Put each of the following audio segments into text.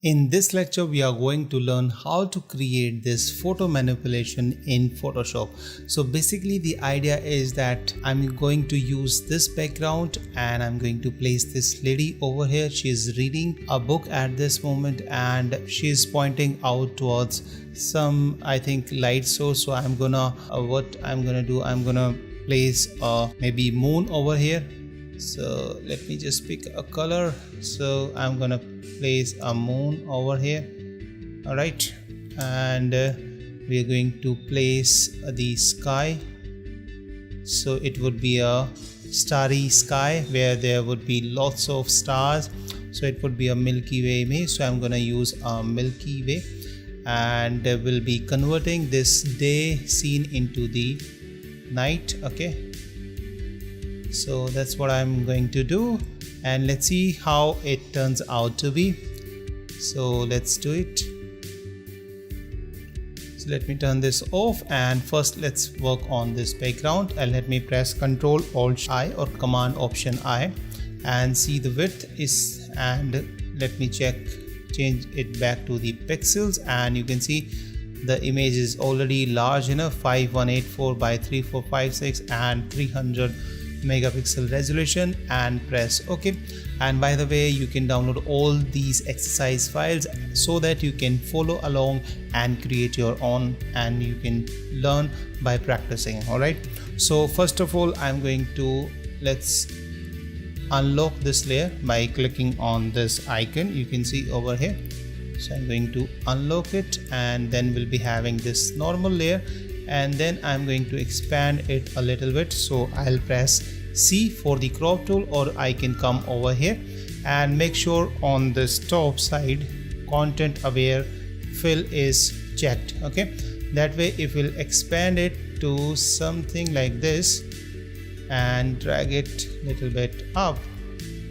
In this lecture, we are going to learn how to create this photo manipulation in Photoshop. So basically the idea is that I'm going to use this background and I'm going to place this lady over here. She is reading a book at this moment and she is pointing out towards some, I think, light source. So I'm gonna place maybe moon over here. So let me just pick a color. So I'm gonna place a moon over here. All right, and we are going to place the sky. So it would be a starry sky where there would be lots of stars. So it would be a Milky Way image. So I'm gonna use a Milky Way, and we'll be converting this day scene into the night. Okay, so that's what I'm going to do, and let's see how it turns out to be. So let's do it. So let me turn this off, and first let's work on this background, and let me press Ctrl Alt I or Command Option I and see the width is, and let me change it back to the pixels, and you can see the image is already large enough, 5184 by 3456 and 300 megapixel resolution, and press OK. And by the way, you can download all these exercise files so that you can follow along and create your own, and you can learn by practicing. All right, so first of all, I'm going to let's unlock this layer by clicking on this icon you can see over here. So I'm going to unlock it, and then we'll be having this normal layer, and then I'm going to expand it a little bit. So I'll press C for the crop tool, or I can come over here and make sure on this top side content aware fill is checked. Okay, that way if we'll expand it to something like this and drag it a little bit up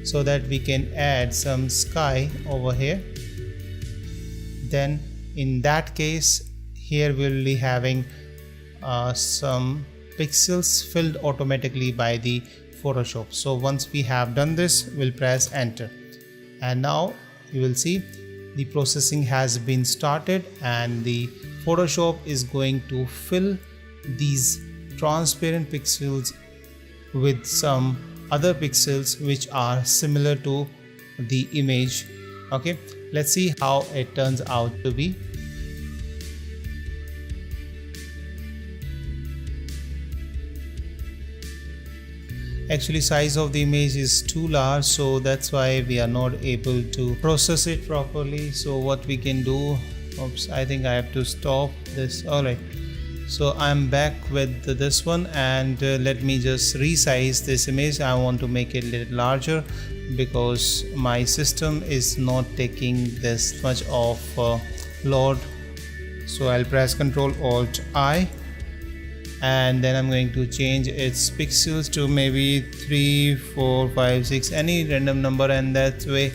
so that we can add some sky over here, then in that case here we'll be having some pixels filled automatically by the Photoshop. So once we have done this, we'll press enter, and now you will see the processing has been started, and the Photoshop is going to fill these transparent pixels with some other pixels which are similar to the image. Okay, let's see how it turns out to be. Actually, size of the image is too large, so that's why we are not able to process it properly. So what we can do, oops, I think I have to stop this. All right, so I'm back with this one, and let me just resize this image. I want to make it a little larger because my system is not taking this much of load. So I'll press Ctrl Alt I, and then I'm going to change its pixels to maybe 3, 4, 5, 6, any random number, and that way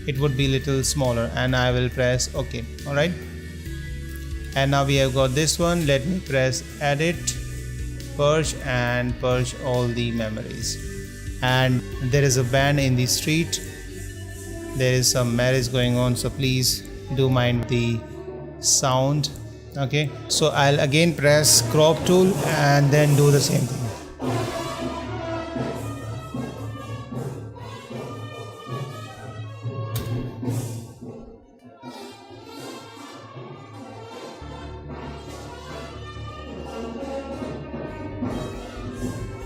it would be little smaller, and I will press OK. All right, and now we have got this one. Let me press edit, purge, and purge all the memories. And there is a band in the street, there is some marriage going on, so please do mind the sound. Okay, so I'll again press crop tool and then do the same thing.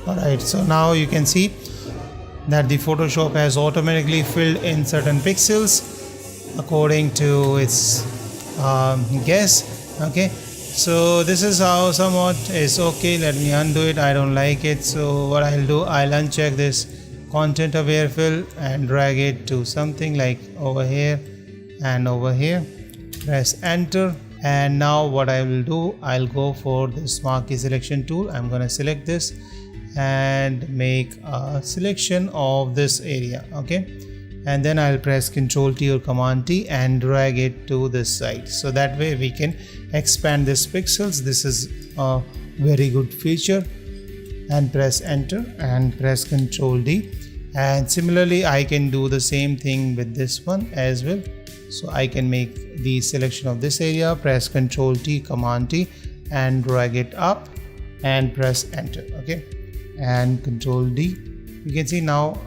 Alright, so now you can see that the Photoshop has automatically filled in certain pixels according to its guess. Okay, so this is how somewhat is okay. Let me undo it. I don't like it. So what I'll do, I'll uncheck this content aware fill and drag it to something like over here and over here. Press enter, and now what I will do, I'll go for this marquee selection tool. I'm gonna select this and make a selection of this area. Okay, and then I'll press Ctrl T or Command T and drag it to this side, so that way we can expand this pixels. This is a very good feature, and press enter and press Ctrl D, and similarly I can do the same thing with this one as well. So I can make the selection of this area, press Ctrl T, Command T, and drag it up and press enter. Okay, and Ctrl D. You can see now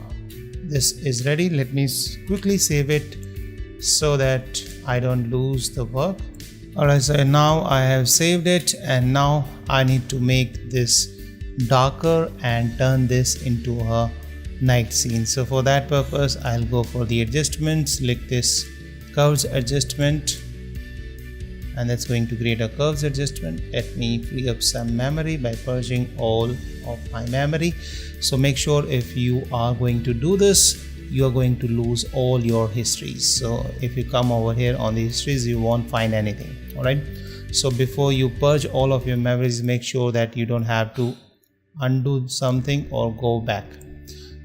this is ready. Let me quickly save it so that I don't lose the work. Alright, so now I have saved it, and now I need to make this darker and turn this into a night scene. So for that purpose, I'll go for the adjustment, select this curves adjustment, and that's going to create a curves adjustment. Let me free up some memory by purging all of my memory. So make sure if you are going to do this, you are going to lose all your histories. So if you come over here on the histories, you won't find anything. All right, so before you purge all of your memories, make sure that you don't have to undo something or go back.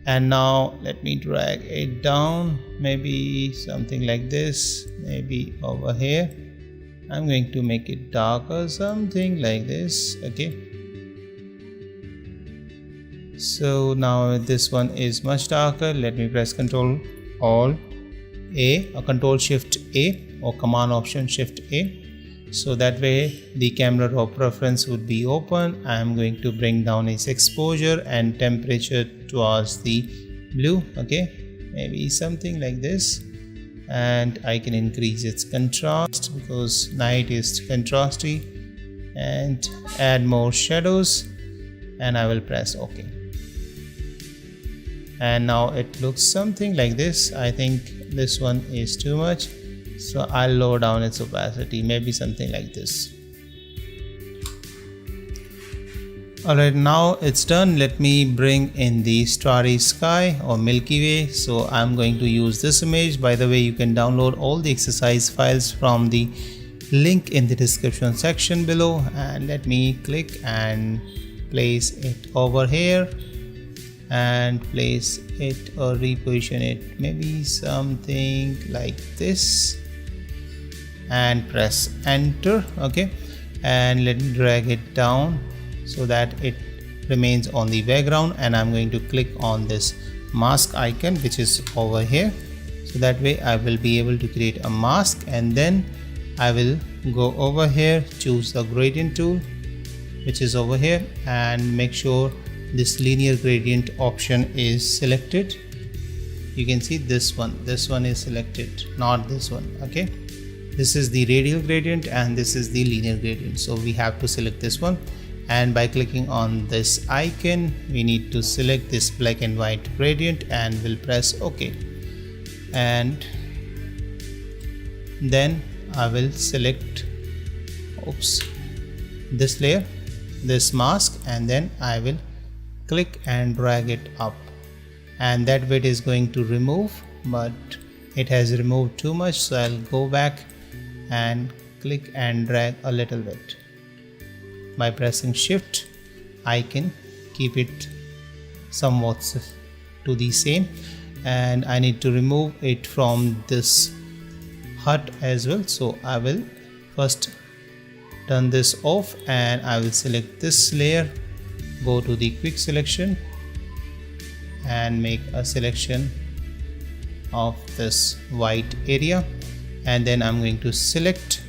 And now let me drag it down, maybe something like this, maybe over here. I'm going to make it darker, something like this. Okay, so now this one is much darker. Let me press Ctrl Alt A or Ctrl Shift A or Command Option Shift A. So that way the camera raw preference would be open. I am going to bring down its exposure and temperature towards the blue. Okay, maybe something like this, and I can increase its contrast because night is contrasty, and add more shadows, and I will press OK. And now it looks something like this. I think this one is too much, so I'll lower down its opacity, maybe something like this. Alright, now it's done. Let me bring in the Starry Sky or Milky Way. So I'm going to use this image. By the way, you can download all the exercise files from the link in the description section below, and let me click and place it over here and place it or reposition it, maybe something like this, and press enter. Okay, and let me drag it down so that it remains on the background, and I'm going to click on this mask icon which is over here. So that way I will be able to create a mask, and then I will go over here, choose the gradient tool which is over here, and make sure this linear gradient option is selected. You can see this one is selected, not this one. Okay, this is the radial gradient and this is the linear gradient, so we have to select this one. And by clicking on this icon, we need to select this black and white gradient, and we'll press OK. And then I will select this layer, this mask, and then I will click and drag it up, and that way it is going to remove, but it has removed too much, so I'll go back and click and drag a little bit. By pressing shift, I can keep it somewhat to the same, and I need to remove it from this hut as well. So I will first turn this off, and I will select this layer, go to the quick selection and make a selection of this white area, and then I'm going to select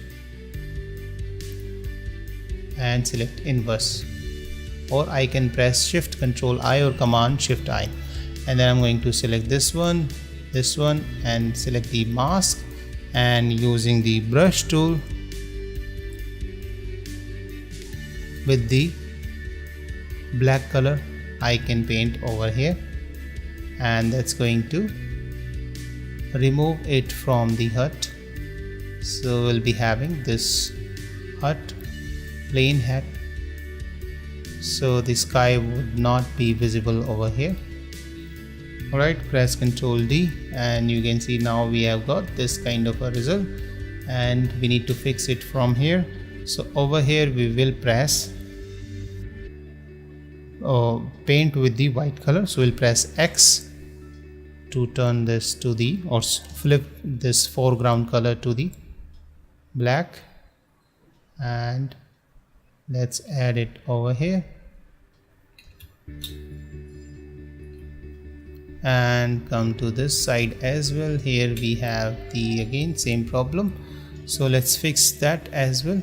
and select inverse, or I can press Shift Control I or Command Shift I, and then I'm going to select this one, and select the mask, and using the brush tool with the black color I can paint over here, and that's going to remove it from the hut. So we'll be having this hut, plain hat, so the sky would not be visible over here. Alright, press Ctrl D, and you can see now we have got this kind of a result, and we need to fix it from here. So over here we will press paint with the white color, so we'll press X to turn this to the, or flip this foreground color to the black, and let's add it over here. and come to this side as well. Here we have the again same problem, so let's fix that as well.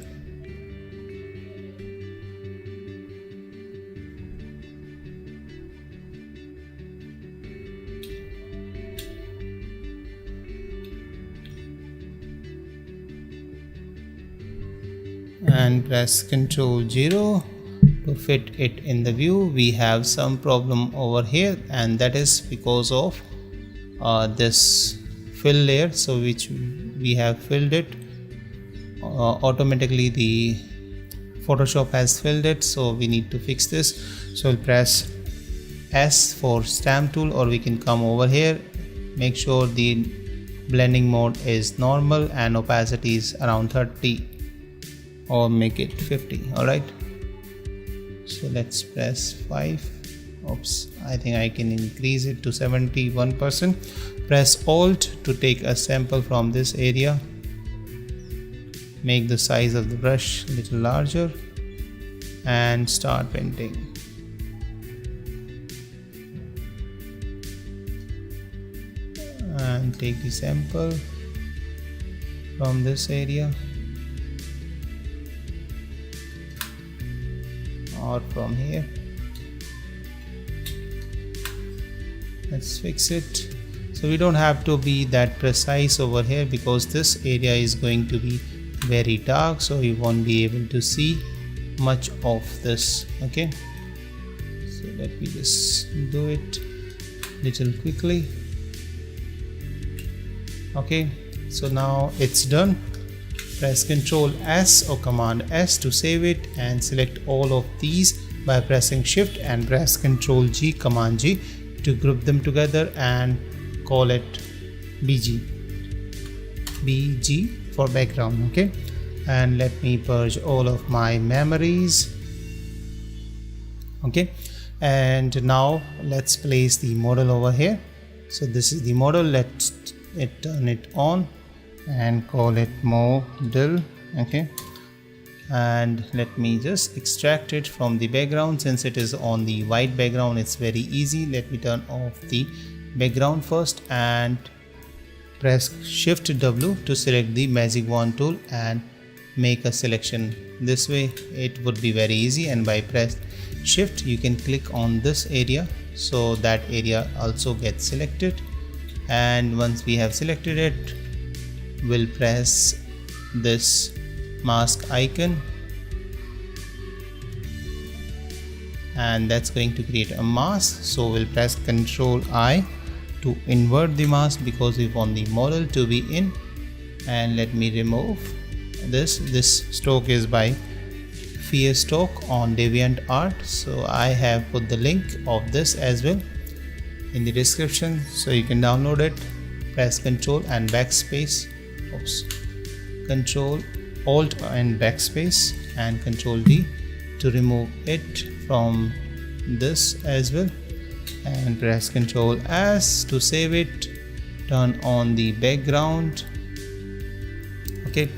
And press Ctrl 0 to fit it in the view. We have some problem over here, and that is because of this fill layer, so which we have filled it automatically. The Photoshop has filled it, so we need to fix this. So we'll press S for stamp tool, or we can come over here, make sure the blending mode is normal and opacity is around 30 or make it 50. Alright, so let's press 5. Oops, I think I can increase it to 71%. Press Alt to take a sample from this area. Make the size of the brush a little larger and start painting. And take the sample from this area or from here. Let's fix it. So we don't have to be that precise over here because this area is going to be very dark, so you won't be able to see much of this. Okay, so let me just do it little quickly. Okay, so now it's done. Press Ctrl S or Command S to save it, and select all of these by pressing Shift and press Ctrl G, Command G to group them together and call it BG for background. Okay, and let me purge all of my memories. Okay, and now let's place the model over here. So this is the model. Let's turn it on and call it model. Okay, and let me just extract it from the background. Since it is on the white background, it's very easy. Let me turn off the background first and press Shift W to select the magic wand tool and make a selection. This way it would be very easy, and by press Shift you can click on this area, so that area also gets selected. And once we have selected it, we'll press this mask icon, and that's going to create a mask. So we'll press Ctrl I to invert the mask because we want the model to be in. And let me remove this. This stroke is by Fierce Stroke on DeviantArt, so I have put the link of this as well in the description, so you can download it. Press Ctrl and backspace. Oops. Ctrl Alt and backspace and Ctrl D to remove it from this as well, and press Ctrl S to save it. Turn on the background. Okay,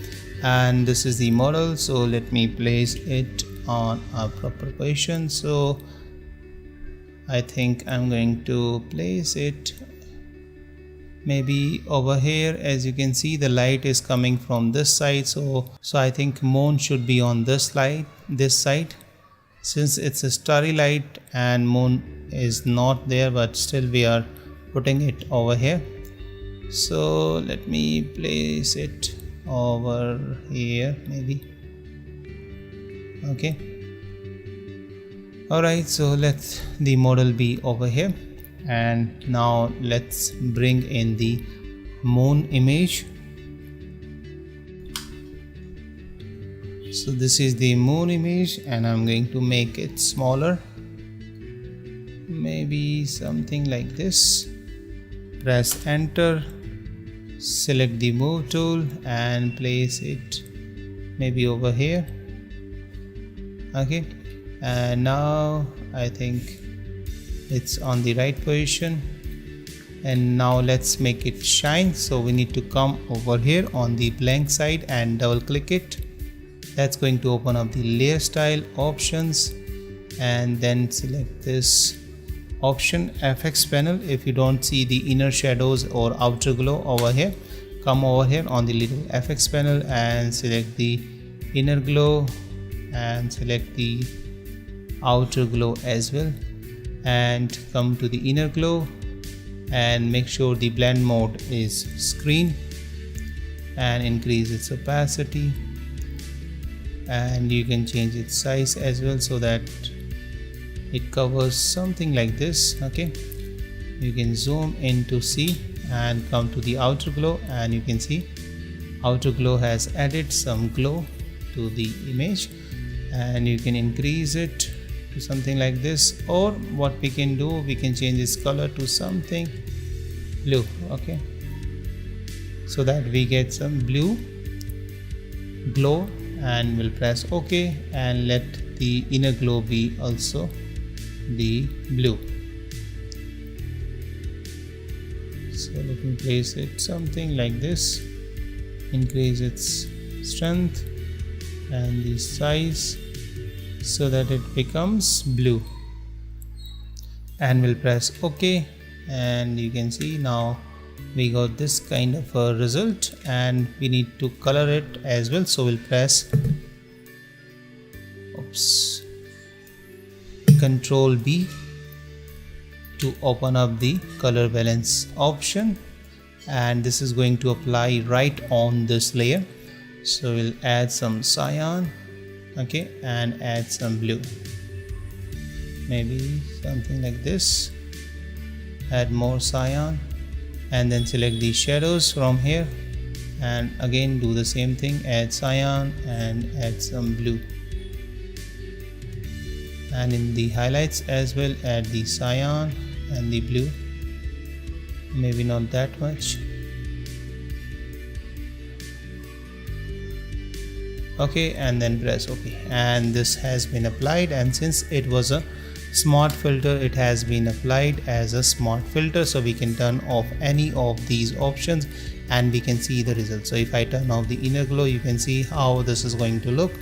and this is the model, so let me place it on a proper position. So I think I'm going to place it maybe over here. As you can see, the light is coming from this side, so I think moon should be on this side, since it's a starry light and moon is not there, but still we are putting it over here. So let me place it over here maybe. Okay, alright, so let the model be over here, and now let's bring in the moon image. So this is the moon image, and I'm going to make it smaller, maybe something like this. Press Enter, select the move tool and place it maybe over here. Okay, and now I think it's on the right position. And now let's make it shine, so we need to come over here on the blank side and double click it. That's going to open up the layer style options, and then select this option FX panel. If you don't see the inner shadows or outer glow over here, come over here on the little FX panel and select the inner glow and select the outer glow as well, and come to the inner glow and make sure the blend mode is screen and increase its opacity, and you can change its size as well so that it covers something like this. Okay, you can zoom in to see and come to the outer glow, and you can see outer glow has added some glow to the image, and you can increase it to something like this, or what we can do, we can change its color to something blue. Okay, so that we get some blue glow, and we'll press OK and let the inner glow be also the blue. So let me place it something like this, increase its strength and the size so that it becomes blue, and we'll press OK, and you can see now we got this kind of a result, and we need to color it as well. So we'll press Control B to open up the color balance option, and this is going to apply right on this layer. So we'll add some cyan, okay, and add some blue, maybe something like this. Add more cyan, and then select the shadows from here, and again do the same thing, add cyan and add some blue, and in the highlights as well add the cyan and the blue, maybe not that much. Okay, and then press OK, and this has been applied, and since it was a smart filter, it has been applied as a smart filter, so we can turn off any of these options and we can see the result. So if I turn off the inner glow, you can see how this is going to look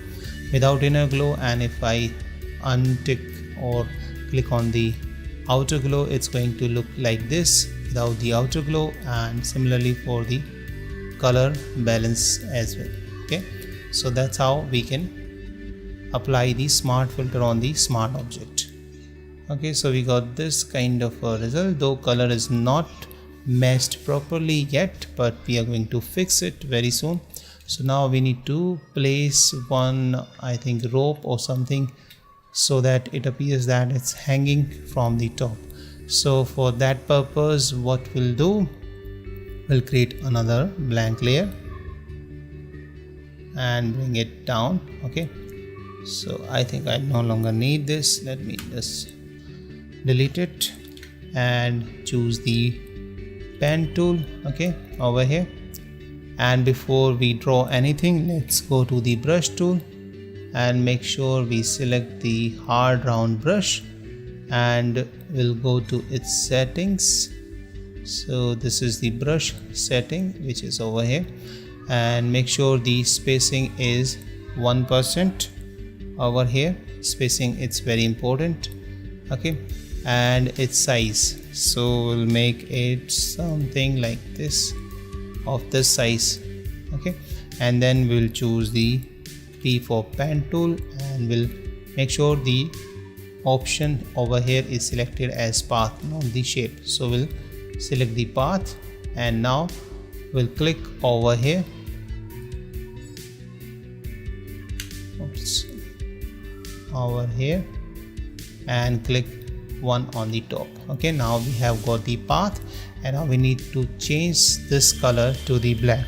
without inner glow, and if I untick or click on the outer glow, it's going to look like this without the outer glow, and similarly for the color balance as well. Okay, so that's how we can apply the smart filter on the smart object. Okay, so we got this kind of a result, though color is not matched properly yet, but we are going to fix it very soon. So now we need to place one, I think, rope or something so that it appears that it's hanging from the top. So for that purpose, what we'll do, we'll create another blank layer and bring it down. Okay, so I think I no longer need this. Let me just delete it and choose the pen tool, okay, over here. And before we draw anything, let's go to the brush tool and make sure we select the hard round brush, and we'll go to its settings. So this is the brush setting, which is over here, and make sure the spacing is 1% over here. Spacing, it's very important. Okay, and its size, so we'll make it something like this, of this size. Okay, and then we'll choose the P for pen tool, and we'll make sure the option over here is selected as path, not the shape. So we'll select the path, and now we'll click over here. Over here and click one on the top. Okay, now we have got the path, and now we need to change this color to the black.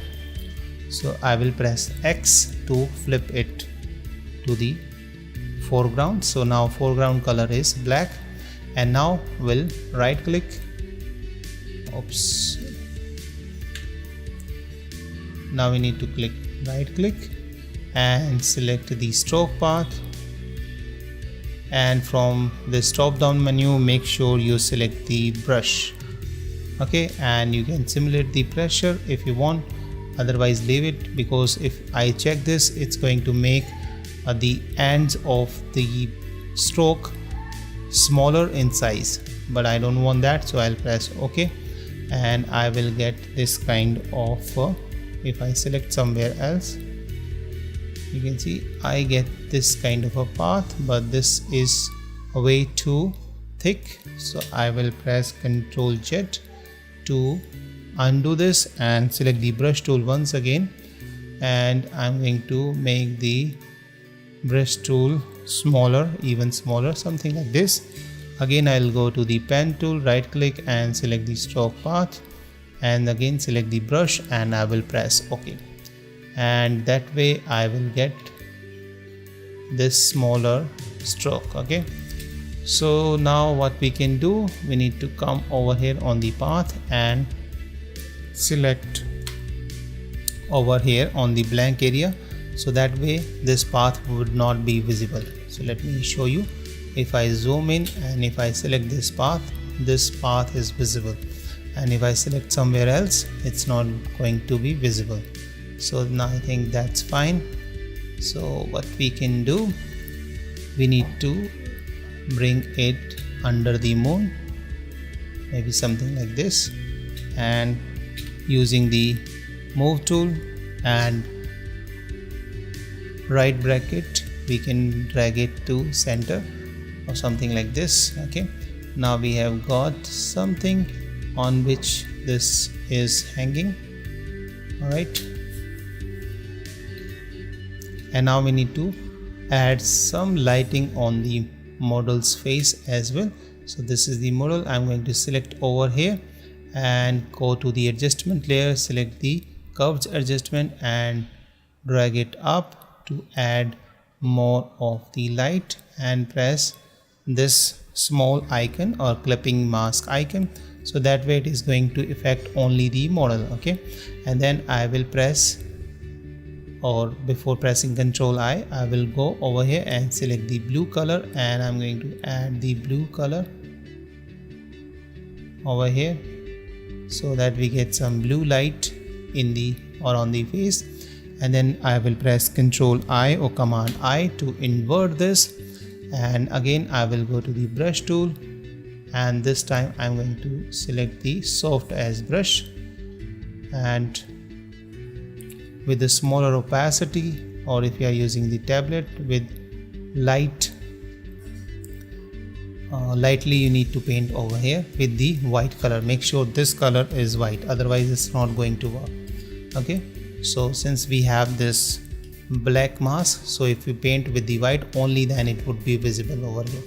So I will press X to flip it to the foreground. So now foreground color is black, and now we'll right click, now we need to click right click and select the stroke path, and from this drop down menu make sure you select the brush. Okay, and you can simulate the pressure if you want, otherwise leave it, because if I check this, it's going to make the ends of the stroke smaller in size. but I don't want that, so I'll press OK, and I will get this kind of if I select somewhere else, you can see I get this kind of a path, but this is way too thick, so I will press Ctrl Z to undo this and select the brush tool once again, and I'm going to make the brush tool smaller, even smaller, something like this. Again I'll go to the pen tool, right click and select the stroke path, and again select the brush and I will press OK, and that way I will get this smaller stroke. Okay, so now what we can do, we need to come over here on the path and select over here on the blank area, so that way this path would not be visible. So let me show you. If I zoom in and if I select this path is visible, and if I select somewhere else, it's not going to be visible. So now I think that's fine. So what we can do, we need to bring it under the moon, maybe something like this, and using the move tool and right bracket we can drag it to center or something like this. Okay, now we have got something on which this is hanging. All right, and now we need to add some lighting on the model's face as well. So this is the model. I'm going to select over here and go to the adjustment layer, select the curves adjustment and drag it up to add more of the light, and press this small icon or clipping mask icon, so that way it is going to affect only the model. Okay, and then I will press, or before pressing Ctrl I will go over here and select the blue color, and I'm going to add the blue color over here so that we get some blue light in the or on the face. And then I will press Ctrl I or Command I to invert this, and again I will go to the brush tool, and this time I'm going to select the soft edge brush, and with the smaller opacity, or if you are using the tablet with lightly you need to paint over here with the white color. Make sure this color is white, otherwise it's not going to work. Okay, so since we have this black mask, so if you paint with the white only, then it would be visible over here.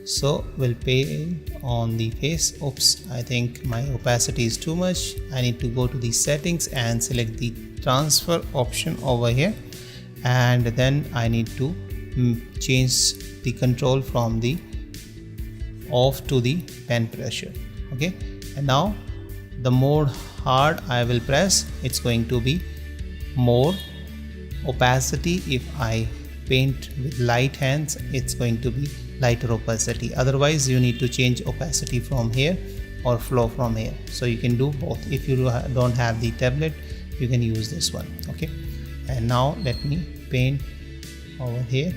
So we'll paint on the face. Oops, I think my opacity is too much. I need to go to the settings and select the transfer option over here, and then I need to change the control from the off to the pen pressure. Okay, and now the more hard I will press, it's going to be more opacity. If I paint with light hands, it's going to be lighter opacity. Otherwise you need to change opacity from here or flow from here. So you can do both. If you don't have the tablet, you can use this one. Okay, and now let me paint over here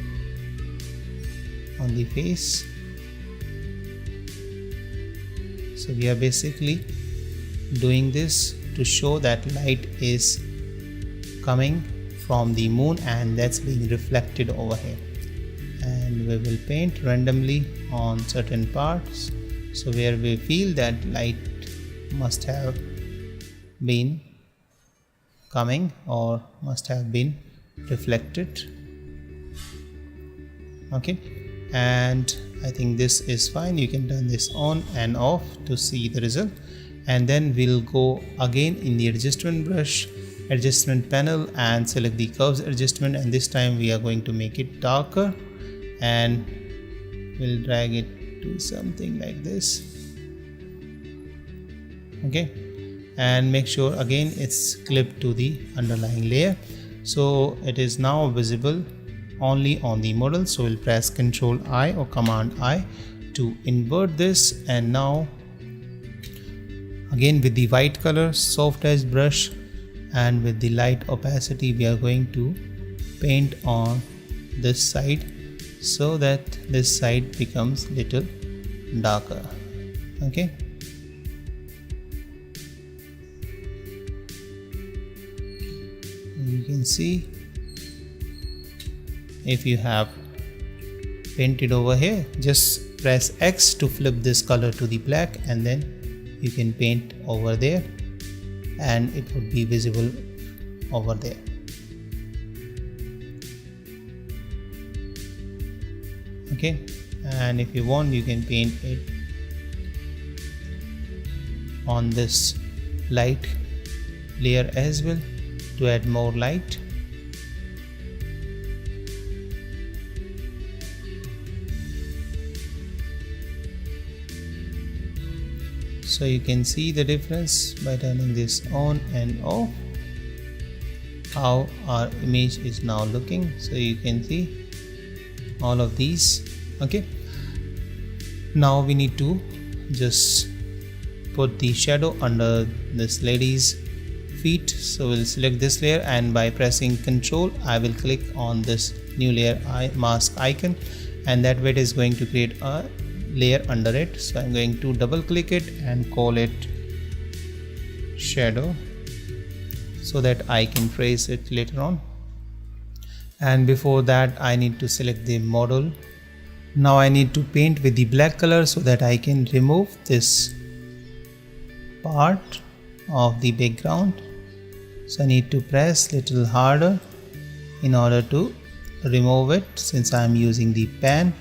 on the face. So we are basically doing this to show that light is coming from the moon and that's being reflected over here, and we will paint randomly on certain parts, so where we feel that light must have been coming or must have been reflected. Okay, and I think this is fine. You can turn this on and off to see the result, and then we'll go again in the adjustment brush, adjustment panel, and select the curves adjustment, and this time we are going to make it darker, and we'll drag it to something like this. Okay, and make sure again it's clipped to the underlying layer, so it is now visible only on the model. So we'll press Ctrl I or Command I to invert this, and now again with the white color soft edge brush and with the light opacity, we are going to paint on this side so that this side becomes little darker. Okay, you can see if you have painted over here, just press X to flip this color to the black, and then you can paint over there and it would be visible over there. Okay, and if you want, you can paint it on this light layer as well to add more light. So you can see the difference by turning this on and off, how our image is now looking. So you can see all of these. Okay, now we need to just put the shadow under this lady's feet. So we'll select this layer, and by pressing Ctrl I will click on this new layer mask icon, and that way it is going to create a layer under it. So I'm going to double click it and call it shadow so that I can trace it later on. And before that I need to select the model. Now I need to paint with the black color so that I can remove this part of the background. So I need to press little harder in order to remove it, since I am using the pen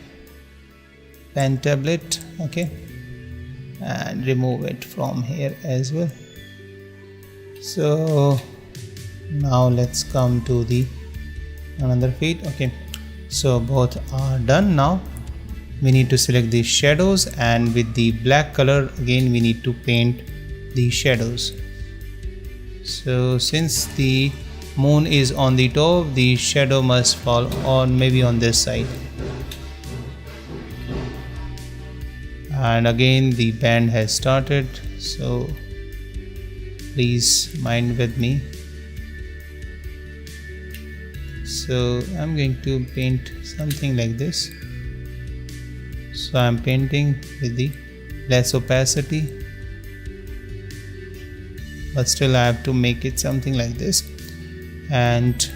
tablet. Okay, and remove it from here as well. So now let's come to the another feet. Okay, so both are done. Now we need to select the shadows, and with the black color again we need to paint the shadows. So since the moon is on the top, the shadow must fall on maybe on this side. And again the band has started, so please mind with me. So I'm going to paint something like this. So I'm painting with the less opacity, but still I have to make it something like this, and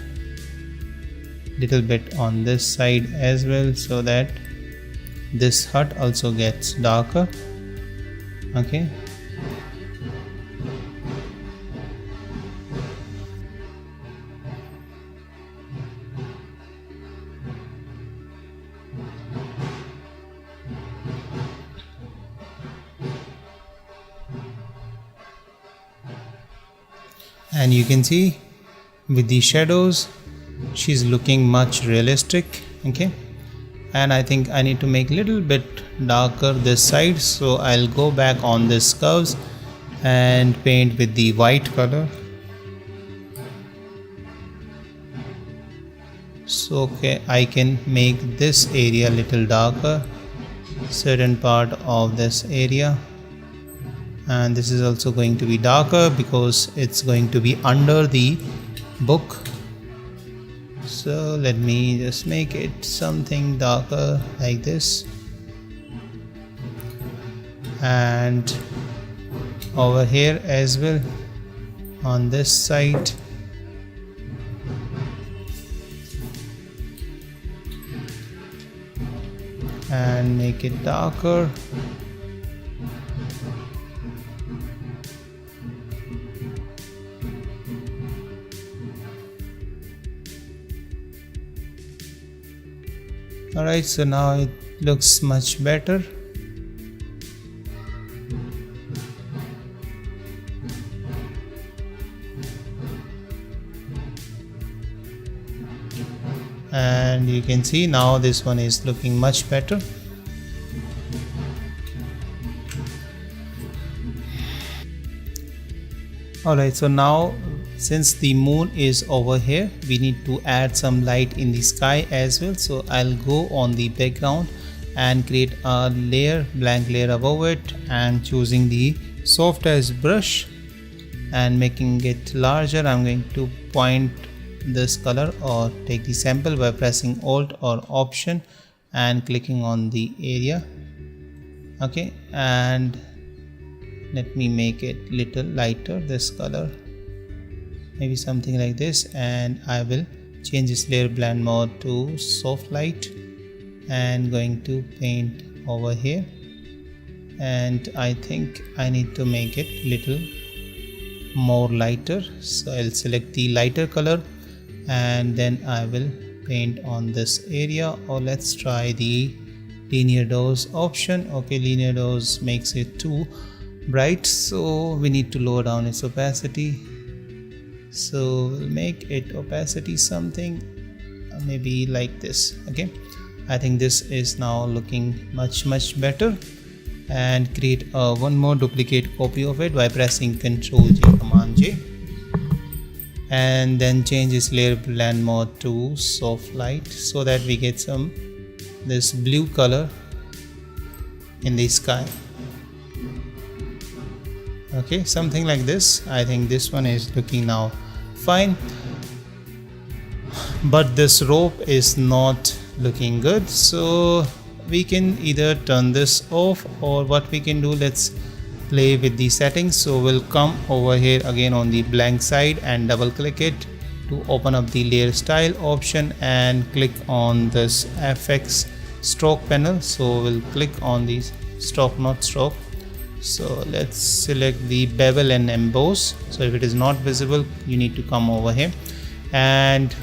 little bit on this side as well, so that this hut also gets darker. Okay, and you can see with the shadows she's looking much realistic. Okay, and I think I need to make a little bit darker this side, so I'll go back on this curves and paint with the white color. So okay, I can make this area a little darker, certain part of this area, and this is also going to be darker because it's going to be under the book. So let me just make it something darker like this, and over here as well on this side. And make it darker. Alright, so now it looks much better. And you can see now this one is looking much better. Alright, so now since the moon is over here, we need to add some light in the sky as well. So I'll go on the background and create a layer, blank layer above it, and choosing the soft edge brush and making it larger. I'm going to point this color or take the sample by pressing Alt or Option and clicking on the area. Okay, and let me make it little lighter, this color, maybe something like this, and I will change this layer blend mode to soft light and going to paint over here, and I think I need to make it little more lighter, so I'll select the lighter color and then I will paint on this area. Or let's try the linear dose option. Okay, linear dose makes it too bright, so we need to lower down its opacity, so we'll make it opacity something maybe like this. Okay, I think this is now looking much better, and create one more duplicate copy of it by pressing Ctrl J, Command J, and then change this layer blend mode to soft light so that we get some this blue color in the sky. Okay, something like this. I think this one is looking now fine, but this rope is not looking good, so we can either turn this off, or what we can do, let's play with the settings. So we'll come over here again on the blank side and double click it to open up the layer style option and click on this FX stroke panel. So we'll click on the stroke, not stroke. So let's select the bevel and emboss. So if it is not visible, you need to come over here, and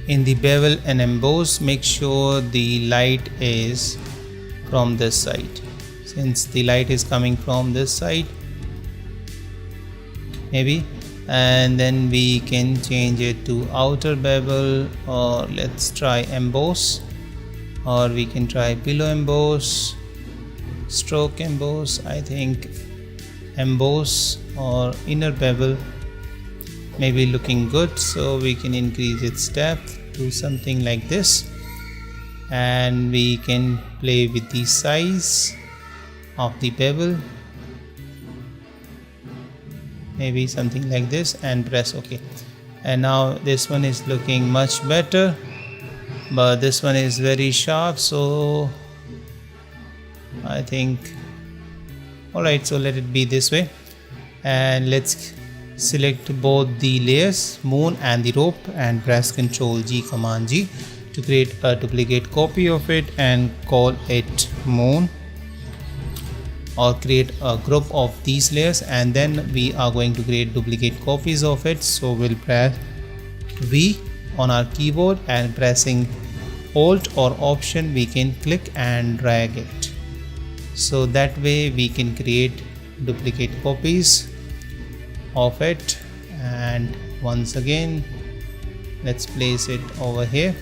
in the bevel and emboss, make sure the light is from this side. Since the light is coming from this side, maybe, and then we can change it to outer bevel, or let's try emboss, or we can try below emboss, stroke emboss. I think emboss or inner bevel may be looking good, so we can increase its depth to something like this, and we can play with the size of the bevel, maybe something like this, and press OK. And now this one is looking much better, but this one is very sharp, so I think alright, so let it be this way, and let's select both the layers, moon and the rope, and press Ctrl G, Command G to create a duplicate copy of it and call it moon, or create a group of these layers, and then we are going to create duplicate copies of it. So we'll press V on our keyboard, and pressing Alt or Option we can click and drag it, so that way we can create duplicate copies of it. And once again, let's place it over here.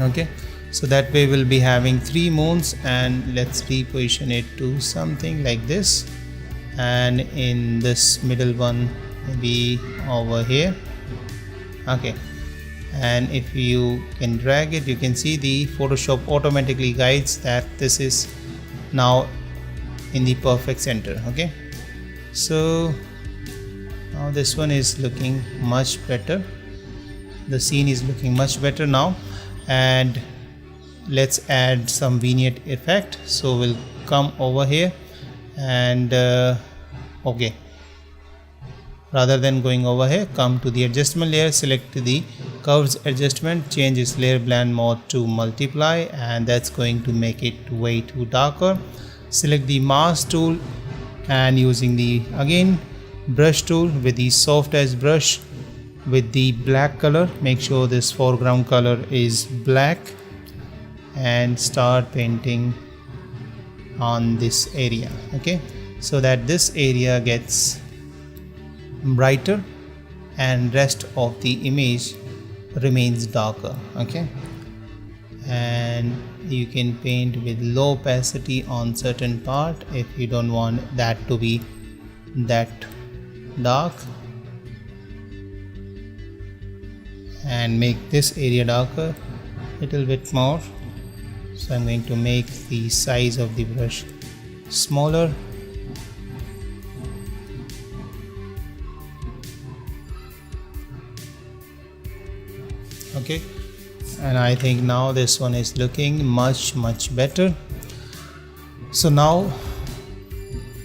Okay, so that way we'll be having 3 moons, and let's reposition it to something like this, and in this middle one maybe over here. Okay, and if you can drag it, you can see the Photoshop automatically guides that this is now in the perfect center. Okay, so now this one is looking much better, the scene is looking much better now, and let's add some vignette effect. So we'll come over here and okay, rather than going over here, come to the adjustment layer, select the curves adjustment, change its layer blend mode to multiply, and that's going to make it way too darker. Select the mask tool, and using the again brush tool with the soft edge brush with the black color, make sure this foreground color is black, and start painting on this area. Okay, so that this area gets brighter and rest of the image remains darker. Okay, and you can paint with low opacity on certain part if you don't want that to be that dark, and make this area darker a little bit more. So I'm going to make the size of the brush smaller, okay, and I think now this one is looking much better. So now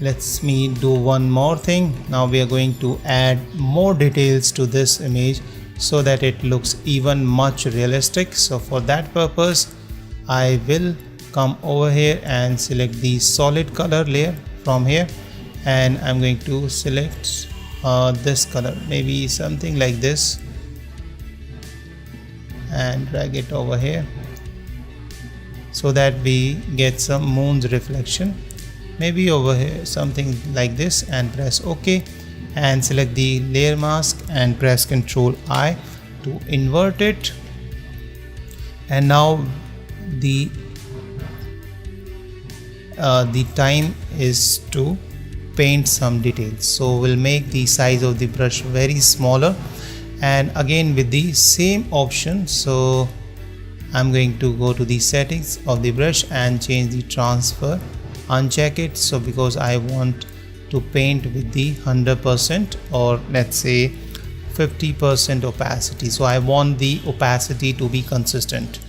let's me do one more thing. Now we are going to add more details to this image so that it looks even much realistic. So for that purpose I will come over here and select the solid color layer from here, and I'm going to select this color, maybe something like this, and drag it over here so that we get some moon's reflection, maybe over here something like this, and press OK and select the layer mask and press Ctrl I to invert it. And now the time is to paint some details, so we'll make the size of the brush very smaller, and again with the same option. So I'm going to go to the settings of the brush and change the transfer, uncheck it, so because I want to paint with the 100% or let's say 50% opacity, so I want the opacity to be consistent,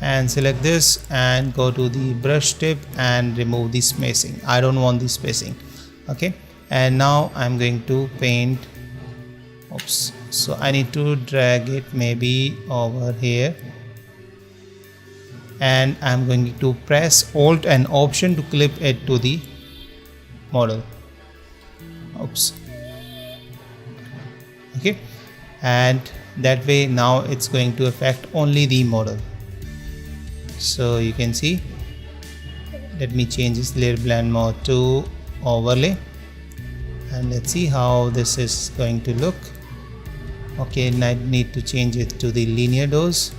and select this and go to the brush tip and remove the spacing. I don't want the spacing. Okay, and now I'm going to paint, oops, so I need to drag it maybe over here, and I'm going to press Alt and Option to clip it to the model. Oops. Okay, and that way now it's going to affect only the model. So you can see, let me change this layer blend mode to overlay, and let's see how this is going to look. Okay, and I need to change it to the linear dose.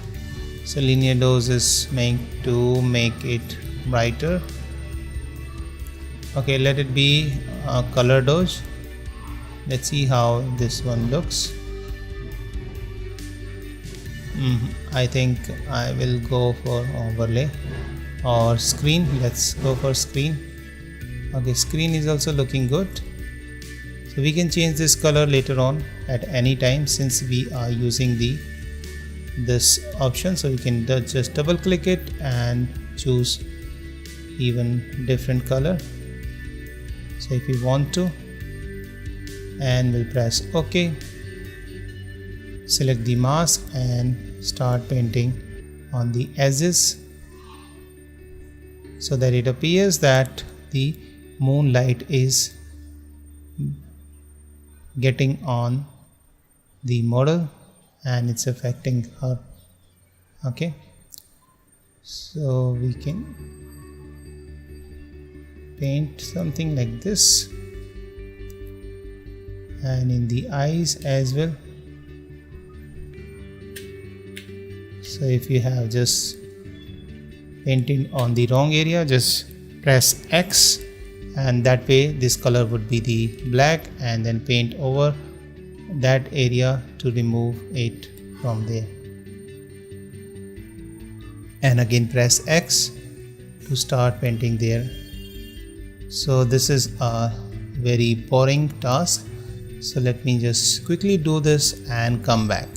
So linear dose is meant to make it brighter. Okay, let it be color dose. Let's see how this one looks. I think I will go for overlay or screen. Let's go for screen. Okay, screen is also looking good. So we can change this color later on at any time since we are using this option. So you can just double click it and choose even different color. So if you want to, and we'll press OK. Select the mask and start painting on the edges so that it appears that the moonlight is getting on the model and it's affecting her. Okay, so we can paint something like this, and in the eyes as well. So if you have just painting on the wrong area, just press X, and that way this color would be the black, and then paint over that area to remove it from there, and again press X to start painting there. So this is a very boring task, so let me just quickly do this and come back.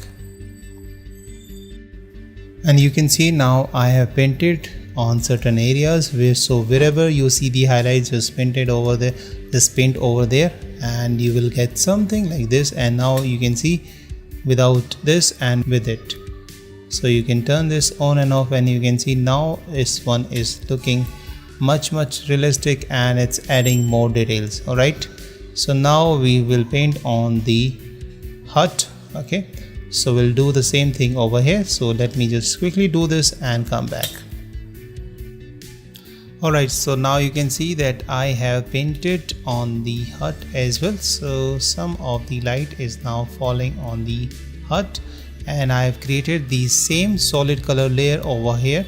And you can see now I have painted on certain areas wherever you see the highlights, just paint it over there, just paint over there, and you will get something like this. And now you can see without this and with it. So you can turn this on and off, and you can see now this one is looking much realistic and it's adding more details. Alright, so now we will paint on the hut. Okay, so we'll do the same thing over here. So let me just quickly do this and come back. Alright, so now you can see that I have painted on the hut as well. So some of the light is now falling on the hut, and I have created the same solid color layer over here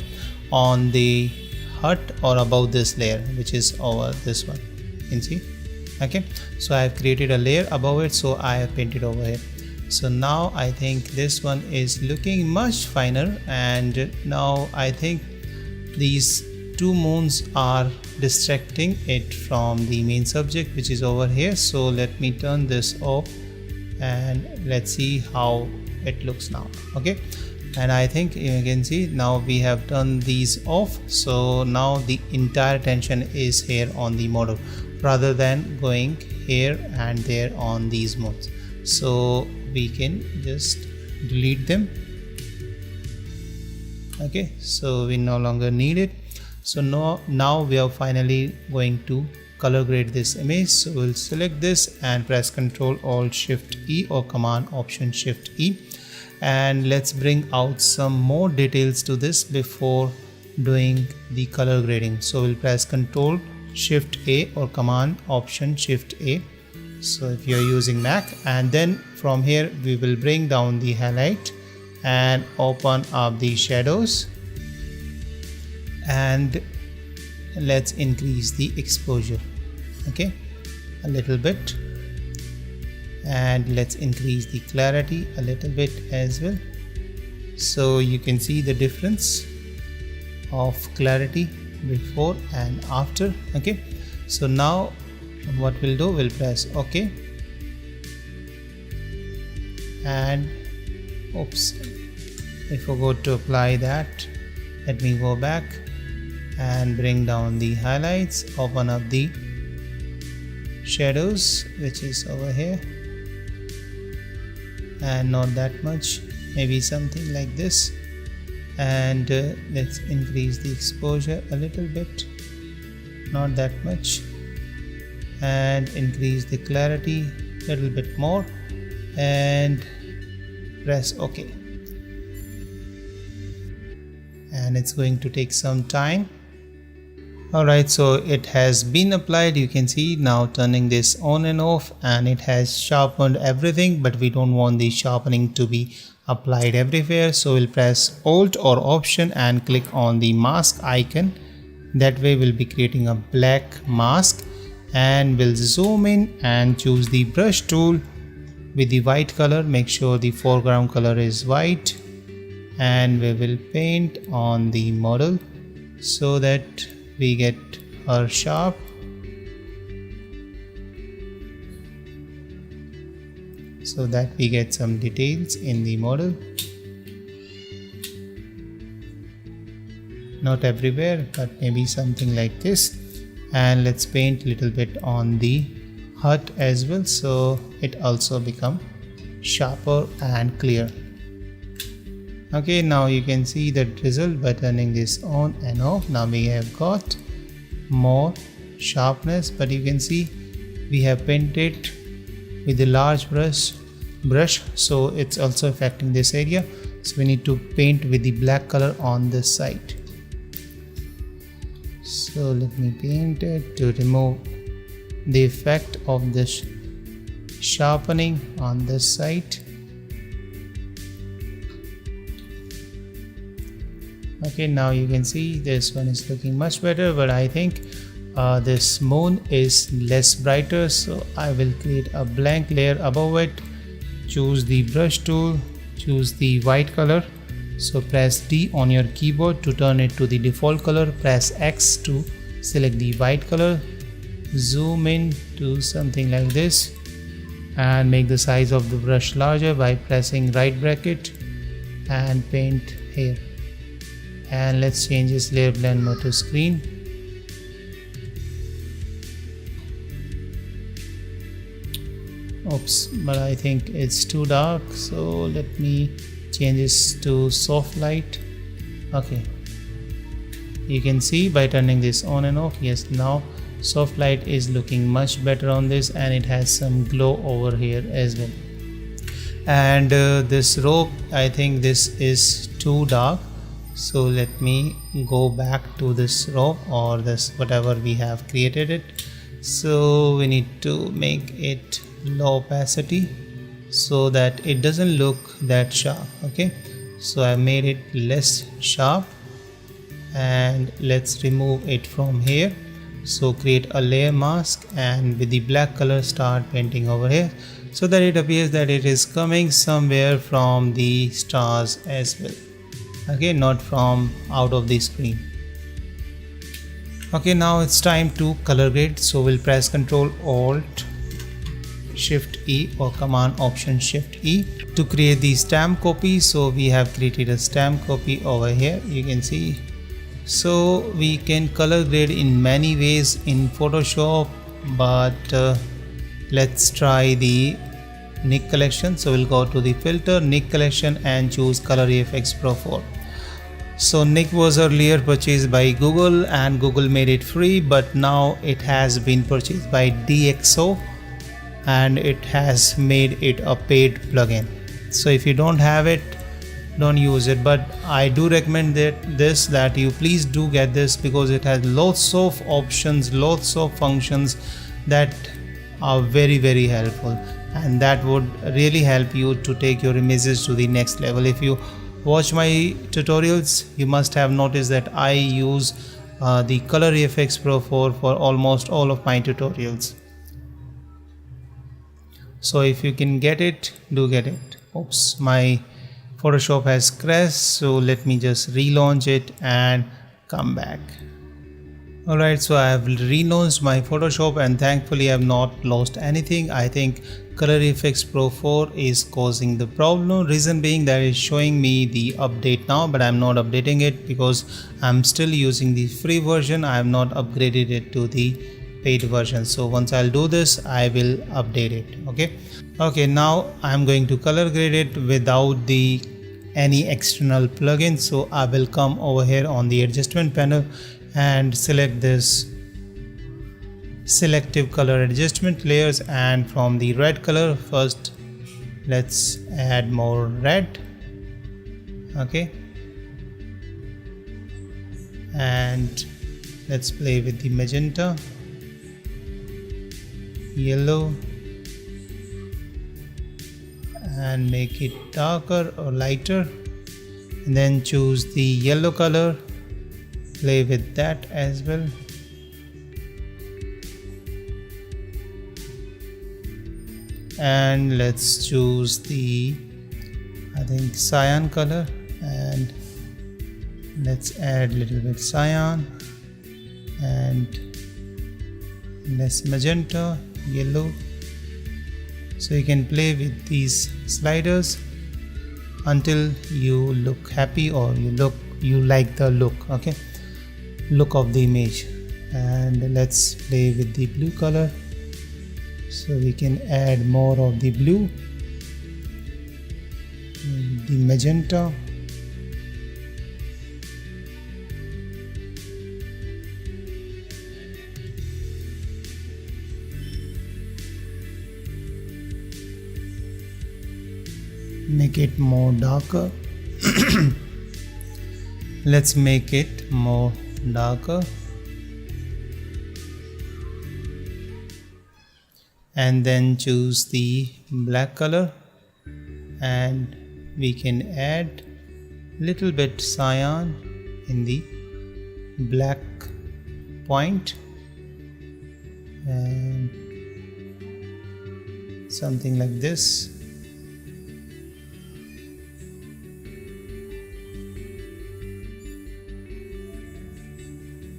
on the hut or above this layer, which is over this one. You can see. Okay, so I have created a layer above it, so I have painted over here. So now I think this one is looking much finer, and now I think these two moons are distracting it from the main subject, which is over here. So let me turn this off and let's see how it looks now. Okay, and I think you can see now we have turned these off, so now the entire attention is here on the model. rather than going here and there on these modes. So we can just delete them. Okay, so we no longer need it. So now we are finally going to color grade this image. So we'll select this and press Ctrl Alt Shift E or Command Option Shift E, and let's bring out some more details to this before doing the color grading. So we'll press Ctrl Shift A or Command Option Shift A, so if you're using Mac, and then from here we will bring down the highlight and open up the shadows, and let's increase the exposure, okay, a little bit, and let's increase the clarity a little bit as well, so you can see the difference of clarity before and after. Okay, so now what we'll do, we'll press OK, and oops, I forgot to apply that. Let me go back and bring down the highlights, open up the shadows, which is over here, and not that much, maybe something like this, and let's increase the exposure a little bit, not that much, and increase the clarity a little bit more, and press OK. And it's going to take some time. Alright, so it has been applied. You can see now turning this on and off, and it has sharpened everything, but we don't want the sharpening to be applied everywhere. So we'll press Alt or Option and click on the mask icon. That way we'll be creating a black mask, and we'll zoom in and choose the brush tool with the white color. Make sure the foreground color is white, and we will paint on the model so that we get her sharp, so that we get some details in the model, not everywhere but maybe something like this. And let's paint a little bit on the hut as well, so it also become sharper and clear. Okay, now you can see the result by turning this on and off. Now we have got more sharpness, but you can see we have painted with a large brush, so it's also affecting this area. So we need to paint with the black color on this side. So let me paint it to remove the effect of this sharpening on this side. Okay, now you can see this one is looking much better, but I think this moon is less brighter, so I will create a blank layer above it. Choose the brush tool, choose the white color, so press D on your keyboard to turn it to the default color, press X to select the white color, zoom in to something like this, and make the size of the brush larger by pressing right bracket and paint here. And let's change this layer blend mode to screen. Oops, but I think it's too dark, so let me change this to soft light. Okay, you can see by turning this on and off, yes, now soft light is looking much better on this, and it has some glow over here as well. And this rope, I think this is too dark, so let me go back to this rope or this whatever we have created it. So we need to make it low opacity so that it doesn't look that sharp. Okay, so I made it less sharp, and let's remove it from here. So create a layer mask, and with the black color start painting over here so that it appears that it is coming somewhere from the stars as well. Okay, not from out of the screen. Okay, now it's time to color grade. So we'll press Ctrl Alt Shift E or Command Option Shift E to create the stamp copy. So we have created a stamp copy over here, you can see. So we can color grade in many ways in Photoshop. but let's try the Nik collection. So we'll go to the filter, Nik collection, and choose Color Efx Pro 4. So Nik was earlier purchased by Google and Google made it free, but now it has been purchased by DxO and it has made it a paid plugin. So if you don't have it, don't use it, but I do recommend that you please do get this, because it has lots of options, lots of functions that are very helpful, and that would really help you to take your images to the next level. If you watch my tutorials, you must have noticed that I use the Color Efx Pro 4 for almost all of my tutorials. So if you can get it, do get it. Oops, my Photoshop has crashed, so let me just relaunch it and come back. Alright, so I have relaunched my Photoshop and thankfully I have not lost anything. I think Color Efx Pro 4 is causing the problem. Reason being that it's showing me the update now, but I'm not updating it because I'm still using the free version. I have not upgraded it to the paid version. So once I'll do this, I will update it. Okay, now I'm going to color grade it without any external plugin. So I will come over here on the adjustment panel and select this selective color adjustment layers, and from the red color, first let's add more red. Okay, and let's play with the magenta, yellow, and make it darker or lighter, and then choose the yellow color, play with that as well, and let's choose the cyan color, and let's add a little bit cyan and less magenta, yellow. So you can play with these sliders until you look happy or you like the look of the image. And let's play with the blue color, so we can add more of the blue, the magenta, make it more darker. Let's make it more darker, and then choose the black color, and we can add little bit cyan in the black point, and something like this.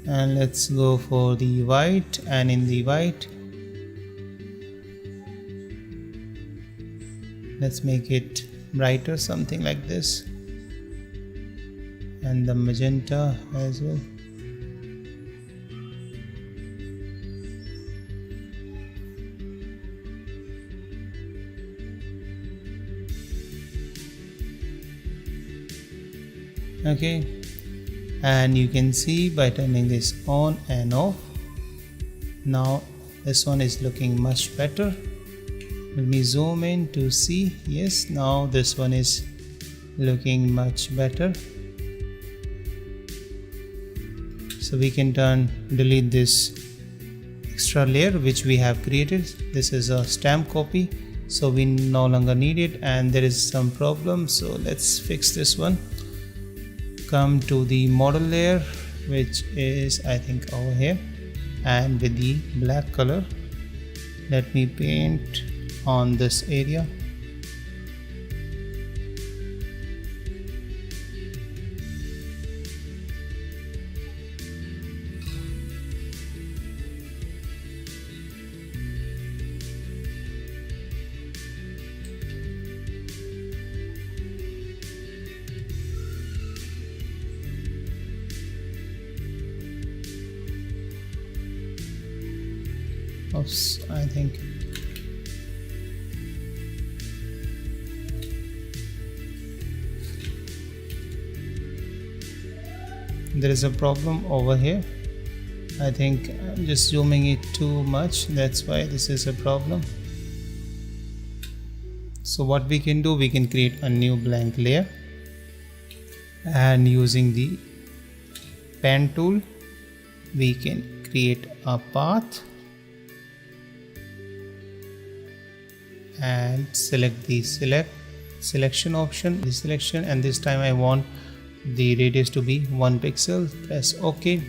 And let's go for the white, and in the white let's make it brighter, something like this, and the magenta as well. Okay, and you can see by turning this on and off, now this one is looking much better. Let me zoom in to see. Yes, now this one is looking much better. So we can delete this extra layer which we have created. This is a stamp copy, so we no longer need it, and there is some problem, so let's fix this one. Come to the model layer, which is I think over here, and with the black color, let me paint on this area. Oops, I think there is a problem over here. I think I'm just zooming it too much, that's why this is a problem. So what we can do, we can create a new blank layer, and using the pen tool we can create a path and select the selection option, the selection, and this time I want the radius to be 1 pixel. Press OK.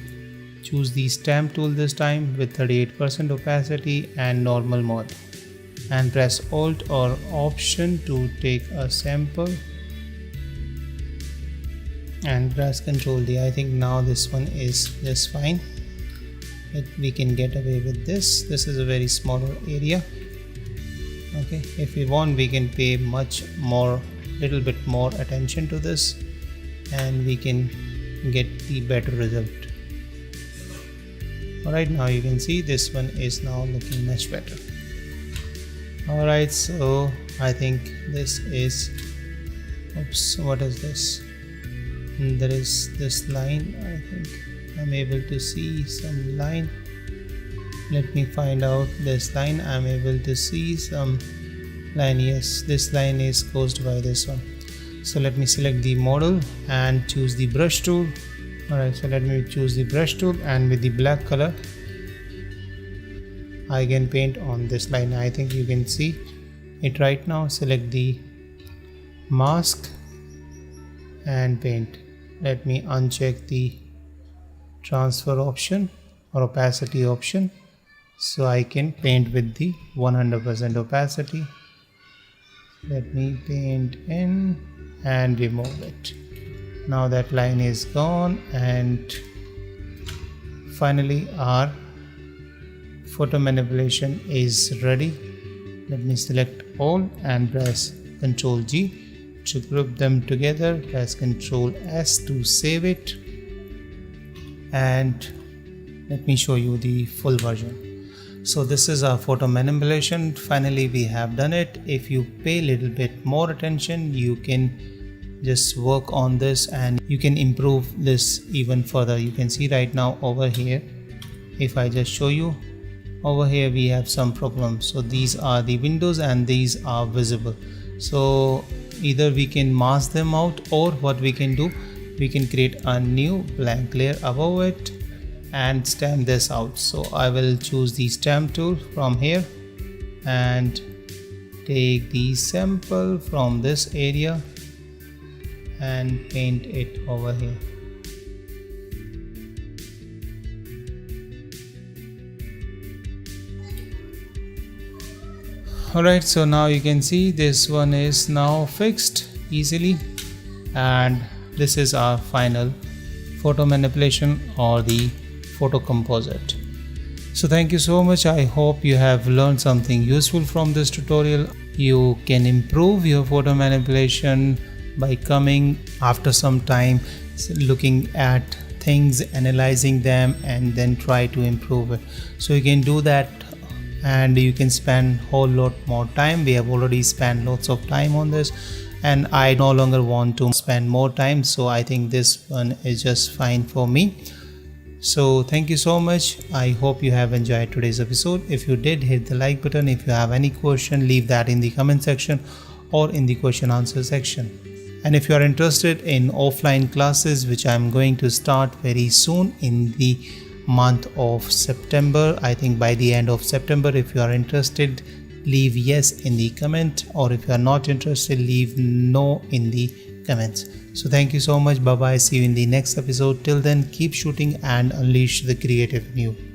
Choose the stamp tool this time with 38% opacity and normal mode, and press Alt or Option to take a sample and press Ctrl D. I think now this one is just fine. We can get away with this. This is a very smaller area. Okay, if we want, we can pay little bit more attention to this, and we can get the better result. Alright, now you can see this one is now looking much better. Alright, so I think this is, oops, what is this? There is this line. I think I'm able to see some line. Let me find out this line. I'm able to see some line. Yes, this line is caused by this one. So let me select the model and choose the brush tool. Alright, so let me choose the brush tool, and with the black color I can paint on this line. I think you can see it right now. Select the mask and paint. Let me uncheck the transfer option or opacity option, so I can paint with the 100% opacity. Let me paint in and remove it. Now that line is gone, and finally our photo manipulation is ready. Let me select all and press Ctrl G to group them together. Press Ctrl S to save it, and let me show you the full version. So this is our photo manipulation. Finally we have done it. If you pay a little bit more attention, you can just work on this and you can improve this even further. You can see right now over here, if I just show you, over here we have some problems. So these are the windows and these are visible. So either we can mask them out, or what we can do, we can create a new blank layer above it and stamp this out. So I will choose the stamp tool from here and take the sample from this area and paint it over here. Alright, so now you can see this one is now fixed easily, and this is our final photo manipulation or the photo composite. So thank you so much. I hope you have learned something useful from this tutorial. You can improve your photo manipulation by coming after some time, looking at things, analyzing them, and then try to improve it. So you can do that, and you can spend whole lot more time. We have already spent lots of time on this, and I no longer want to spend more time, so I think this one is just fine for me. So thank you so much. I hope you have enjoyed today's episode. If you did, hit the like button. If you have any question, leave that in the comment section or in the question answer section. And if you are interested in offline classes, which I am going to start very soon in the month of September, I think by the end of September, if you are interested, leave yes in the comment, or if you are not interested, leave no in the comments. So thank you so much. Bye bye. See you in the next episode. Till then, keep shooting and unleash the creative in you.